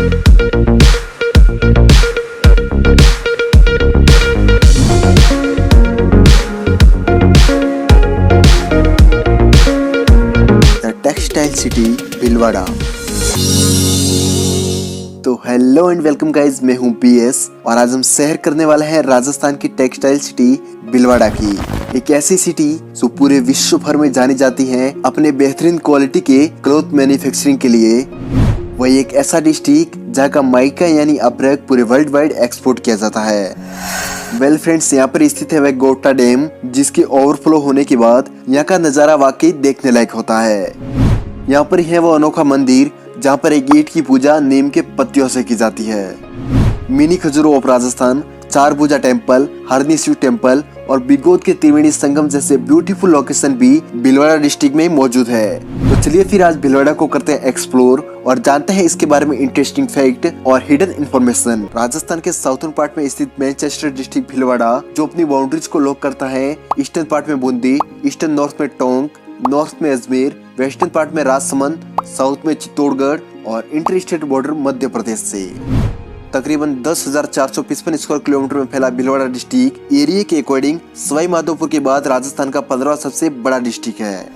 Textile city Bhilwara. तो hello and welcome guys, मैं हूँ पीएस और आज हम सैर करने वाले हैं राजस्थान की टेक्सटाइल सिटी भीलवाड़ा की। एक ऐसी सिटी जो पूरे विश्व भर में जानी जाती है अपने बेहतरीन क्वालिटी के क्लॉथ मैन्युफैक्चरिंग के लिए। वही एक ऐसा डिस्ट्रिक्ट जहाँ का माइका यानी अब्रक पूरे वर्ल्ड वाइड एक्सपोर्ट किया जाता है। वेल फ्रेंड्स, यहाँ पर स्थित है वह गोटा डैम, जिसके ओवरफ्लो होने के बाद यहाँ का नजारा वाकई देखने लायक होता है। यहाँ पर ही है वो अनोखा मंदिर जहाँ पर एक ईंट की पूजा नीम के पत्तियों से की जाती है। मिनी खजुरो ऑफ राजस्थान, चार भुजा टेम्पल, हरनी शिव टेम्पल और बिगोद के त्रिवेणी संगम जैसे ब्यूटीफुल लोकेशन भी भीलवाड़ा डिस्ट्रिक्ट में मौजूद है। तो चलिए फिर आज भीलवाड़ा को करते हैं एक्सप्लोर और जानते हैं इसके बारे में इंटरेस्टिंग फैक्ट और हिडन इन्फॉर्मेशन। राजस्थान के साउथर्न पार्ट में स्थित मैनचेस्टर डिस्ट्रिक्ट भीलवाड़ा, जो अपनी बाउंड्रीज को लॉक करता है ईस्टर्न पार्ट में बूंदी, ईस्टर्न नॉर्थ में टोंक, नॉर्थ में अजमेर, वेस्टर्न पार्ट में राजसमंद, साउथ में चित्तौड़गढ़ और inter state border Madhya Pradesh से। तकरीबन 10,455 स्क्वायर किलोमीटर में फैला भीलवाड़ा डिस्ट्रिक्ट एरिया के अकॉर्डिंग सवाई माधोपुर के बाद राजस्थान का 15वां सबसे बड़ा डिस्ट्रिक्ट है।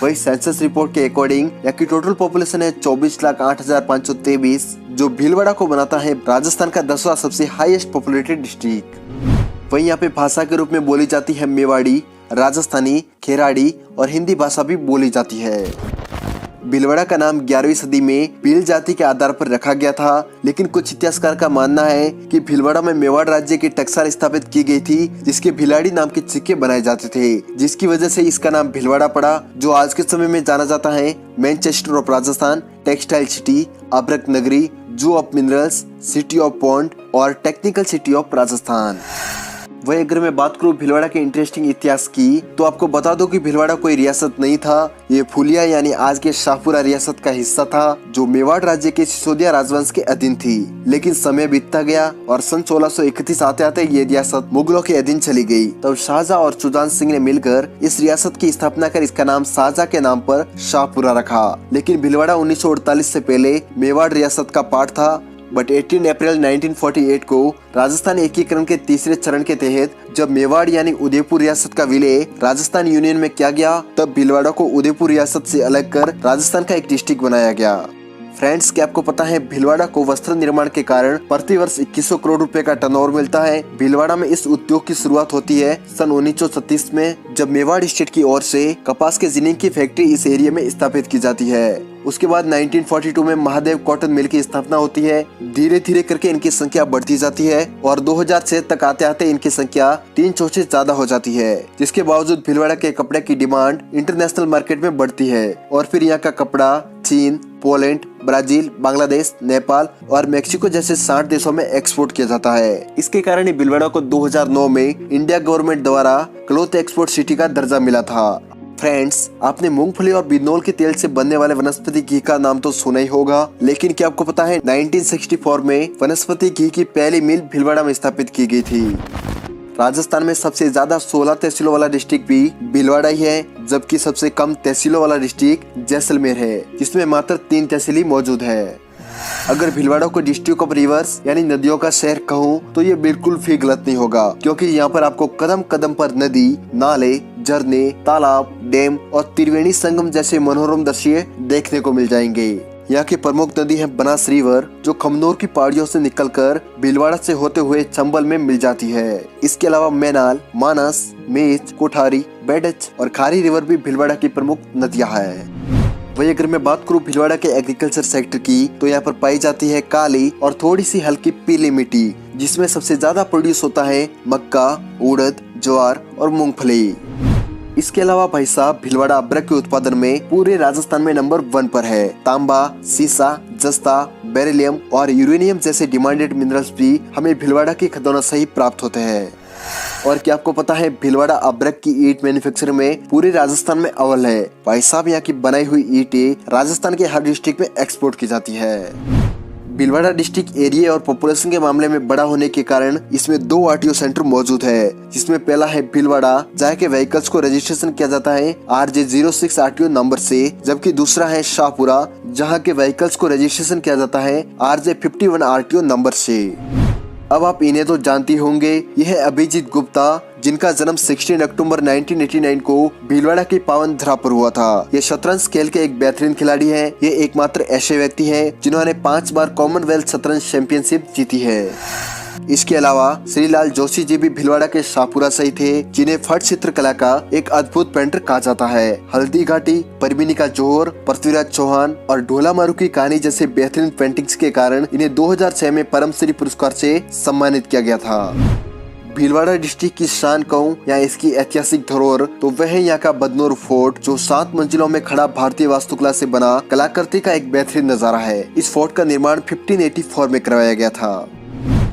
वही सेंसस रिपोर्ट के अकॉर्डिंग यहाँ की टोटल पॉपुलेशन है 24,08,523, जो भीलवाड़ा को बनाता है राजस्थान का 10वां सबसे हाईएस्ट पॉपुलेटेड डिस्ट्रिक्ट। वही यहाँ पे भाषा के रूप में बोली जाती है मेवाड़ी, राजस्थानी, खेराड़ी और हिंदी भाषा भी बोली जाती है। भीलवाड़ा का नाम 11वीं सदी में भील जाति के आधार पर रखा गया था, लेकिन कुछ इतिहासकार का मानना है कि भीलवाड़ा में मेवाड़ राज्य की टकसाल स्थापित की गई थी, जिसके भिलाड़ी नाम के सिक्के बनाए जाते थे, जिसकी वजह से इसका नाम भीलवाड़ा पड़ा, जो आज के समय में जाना जाता है Manchester of Rajasthan, textile city, अब्रक नगरी, zoo of minerals, city of pond और टेक्निकल सिटी ऑफ राजस्थान। वही अगर मैं बात करूँ भीलवाड़ा के इंटरेस्टिंग इतिहास की, तो आपको बता दो कि भीलवाड़ा कोई रियासत नहीं था। ये फुलिया यानी आज के शाहपुरा रियासत का हिस्सा था, जो मेवाड़ राज्य के सिसोदिया राजवंश के अधीन थी। लेकिन समय बीतता गया और सन 1631 आते आते ये रियासत मुगलों के अधीन चली गई। तब शाहजहां और सुजान सिंह ने मिलकर इस रियासत की स्थापना कर इसका नाम शाहजहां के नाम पर शाहपुरा रखा। लेकिन भीलवाड़ा 1948 से पहले मेवाड़ रियासत का पार्ट था, बट 18 अप्रैल 1948 को राजस्थान एकीकरण के तीसरे चरण के तहत जब मेवाड़ यानी उदयपुर रियासत का विलय राजस्थान यूनियन में किया गया, तब भीलवाड़ा को उदयपुर रियासत से अलग कर राजस्थान का एक डिस्ट्रिक्ट बनाया गया। फ्रेंड्स, क्या आपको पता है भीलवाड़ा को वस्त्र निर्माण के कारण प्रति वर्ष 2100 करोड़ रुपए का टर्नओवर मिलता है। भीलवाड़ा में इस उद्योग की शुरुआत होती है सन 1936 में, जब मेवाड़ स्टेट की ओर से कपास के जिनिंग की फैक्ट्री इस एरिया में स्थापित की जाती है। उसके बाद 1942 में महादेव कॉटन मिल की स्थापना होती है। धीरे धीरे करके इनकी संख्या बढ़ती जाती है और 2006 तक आते आते इनकी संख्या 300 से ज्यादा हो जाती है, जिसके बावजूद भीलवाड़ा के कपड़े की डिमांड इंटरनेशनल मार्केट में बढ़ती है और फिर यहाँ का कपड़ा चीन, पोलैंड, ब्राजील, बांग्लादेश, नेपाल और मेक्सिको जैसे 60 देशों में एक्सपोर्ट किया जाता है। इसके कारण ही भीलवाड़ा को 2009 में इंडिया गवर्नमेंट द्वारा क्लॉथ एक्सपोर्ट सिटी का दर्जा मिला था। फ्रेंड्स, आपने मूंगफली और बिनोल के तेल से बनने वाले वनस्पति घी का नाम तो सुना ही होगा, लेकिन क्या आपको पता है 1964 में वनस्पति घी की पहली मिल भीलवाड़ा में स्थापित की गई थी। राजस्थान में सबसे ज्यादा 16 तहसीलों वाला डिस्ट्रिक्ट भी भीलवाड़ा ही है, जबकि सबसे कम तहसीलों वाला डिस्ट्रिक्ट जैसलमेर है, जिसमें मात्र 3 तहसील मौजूद है। अगर भीलवाड़ा को डिस्ट्रिक्ट ऑफ रिवर्स यानी नदियों का शहर कहूँ तो ये बिल्कुल भी गलत नहीं होगा, क्योंकि यहाँ पर आपको कदम कदम पर नदी, नाले, झरने, तालाब, डैम और त्रिवेणी संगम जैसे मनोरम दृश्य देखने को मिल जाएंगे। यहाँ की प्रमुख नदी है बनास रिवर, जो खमनोर की पहाड़ियों से निकलकर भीलवाड़ा से होते हुए चंबल में मिल जाती है। इसके अलावा मैनाल, मानस, मेच, कोठारी, बेडच और खारी रिवर भी भीलवाड़ा की प्रमुख नदियाँ हैं। वही अगर मैं बात करूँ भीलवाड़ा के एग्रीकल्चर सेक्टर की, तो यहाँ पर पाई जाती है काली और थोड़ी सी हल्की पीली मिट्टी, जिसमें सबसे ज्यादा प्रोड्यूस होता है मक्का, उड़द, ज्वार और मूंगफली। इसके अलावा भाई साहब भीलवाड़ा अब्रक के उत्पादन में पूरे राजस्थान में नंबर 1 पर है। तांबा, सीसा, जस्ता, बेरिलियम और यूरेनियम जैसे डिमांडेड मिनरल्स भी हमें भीलवाड़ा की खदानों से ही प्राप्त होते हैं। और क्या आपको पता है भीलवाड़ा अब्रक की ईंट मैन्युफैक्चर में पूरे राजस्थान में अव्वल है। भाई साहब, यहाँ की बनाई हुई ईंटें राजस्थान के हर डिस्ट्रिक्ट में एक्सपोर्ट की जाती है। भीलवाड़ा डिस्ट्रिक्ट एरिया और पॉपुलेशन के मामले में बड़ा होने के कारण इसमें 2 आरटीओ सेंटर मौजूद है, जिसमें पहला है भीलवाड़ा, जहाँ के व्हीकल्स को रजिस्ट्रेशन किया जाता है RJ06 आरटीओ नंबर से, जबकि दूसरा है शाहपुरा, जहाँ के व्हीकल्स को रजिस्ट्रेशन किया जाता है RJ51 आरटीओ नंबर से। अब आप इन्हें तो जानती होंगे, यह है अभिजीत गुप्ता, जिनका जन्म 16 अक्टूबर 1989 को भीलवाड़ा की पावन धरा पर हुआ था। ये शतरंज खेल के एक बेहतरीन खिलाड़ी हैं। ये एकमात्र ऐसे व्यक्ति हैं जिन्होंने 5 बार कॉमनवेल्थ शतरंज चैंपियनशिप जीती है। इसके अलावा श्रीलाल जोशी जी भी भीलवाड़ा के शाहपुरा से ही थे, जिन्हें फट चित्रकला का एक अद्भुत पेंटर कहा जाता है। हल्दी घाटी, परमिनी का जोहर, पृथ्वीराज चौहान और ढोला मारू की कहानी जैसे बेहतरीन पेंटिंग्स के कारण इन्हें 2006 में पद्मश्री पुरस्कार से सम्मानित किया गया था। भीलवाड़ा डिस्ट्रिक्ट की शान कहूँ या इसकी ऐतिहासिक धरोहर, तो वह है यहाँ का बदनौर फोर्ट, जो 7 मंजिलों में खड़ा भारतीय वास्तुकला से बना कलाकृति का एक बेहतरीन नजारा है। इस फोर्ट का निर्माण 1584 में करवाया गया था।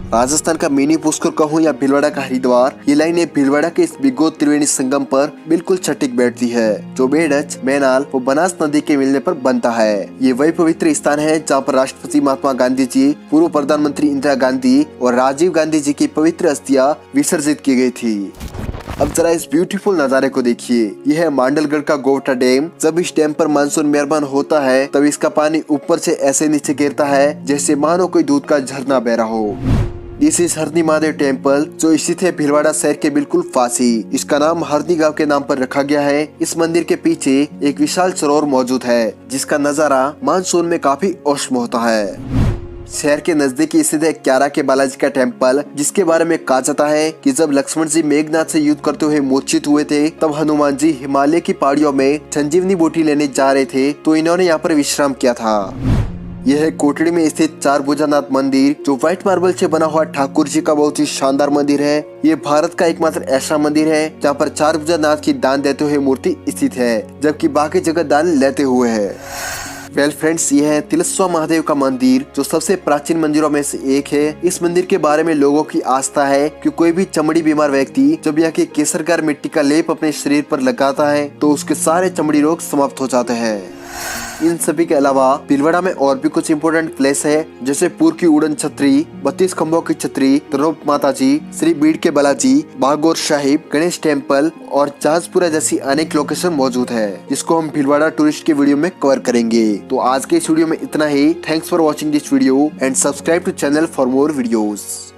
राजस्थान का मिनी पुष्कर कहूँ या भीलवाड़ा का हरिद्वार, ये लाइनें भीलवाड़ा के इस बिगो त्रिवेणी संगम पर बिल्कुल सटीक बैठती है, जो बेडच, मैनाल और बनास नदी के मिलने पर बनता है। ये वही पवित्र स्थान है जहाँ पर राष्ट्रपति महात्मा गांधी जी, पूर्व प्रधानमंत्री इंदिरा गांधी और राजीव गांधी जी की पवित्र अस्थियां विसर्जित की गई थी। अब जरा इस ब्यूटीफुल नजारे को देखिए। यह है मांडलगढ़ का गोवटा डैम। जब इस डैम पर मानसून मेहरबान होता है, तब इसका पानी ऊपर से ऐसे नीचे गिरता है जैसे मानो कोई दूध का झरना बह रहा हो। दिस इज हरनी महादेव टेम्पल, जो स्थित है भीलवाड़ा शहर के बिल्कुल पास ही। इसका नाम हरनी गांव के नाम पर रखा गया है। इस मंदिर के पीछे एक विशाल सरोवर मौजूद है, जिसका नजारा मानसून में काफी औसम होता है। शहर के नजदीक स्थित है क्यारा के बालाजी का टेम्पल, जिसके बारे में कहा जाता है कि जब लक्ष्मण जी मेघनाथ से युद्ध करते हुए मूर्छित हुए थे, तब हनुमान जी हिमालय की पहाड़ियों में संजीवनी बूटी लेने जा रहे थे, तो इन्होंने यहाँ पर विश्राम किया था। यह है कोटड़ी में स्थित चार भुजानाथ मंदिर, जो व्हाइट मार्बल से बना हुआ ठाकुर जी का बहुत ही शानदार मंदिर है। ये भारत का एकमात्र ऐसा मंदिर है जहाँ पर चार भुजानाथ की दान देते हुए मूर्ति स्थित है, जबकि बाकी जगह दान लेते हुए है। वेल फ्रेंड्स, ये है तिलस्वा महादेव का मंदिर, जो सबसे प्राचीन मंदिरों में से एक है। इस मंदिर के बारे में लोगों की आस्था है कि कोई भी चमड़ी बीमार व्यक्ति जब यहाँ की केसरकार मिट्टी का लेप अपने शरीर पर लगाता है, तो उसके सारे चमड़ी रोग समाप्त हो जाते हैं। इन सभी के अलावा भीलवाड़ा में और भी कुछ इम्पोर्टेंट प्लेस है, जैसे पूर की उड़न छतरी, 32 खम्भों की छतरी, त्रोप माता जी, श्री बीड़ के बालाजी, बागोर साहिब, गणेश टेम्पल और जहाजपुरा जैसी अनेक लोकेशन मौजूद है, जिसको हम भीलवाड़ा टूरिस्ट के वीडियो में कवर करेंगे। तो आज के इस वीडियो में इतना ही। Thanks for watching this video and subscribe to channel for more videos.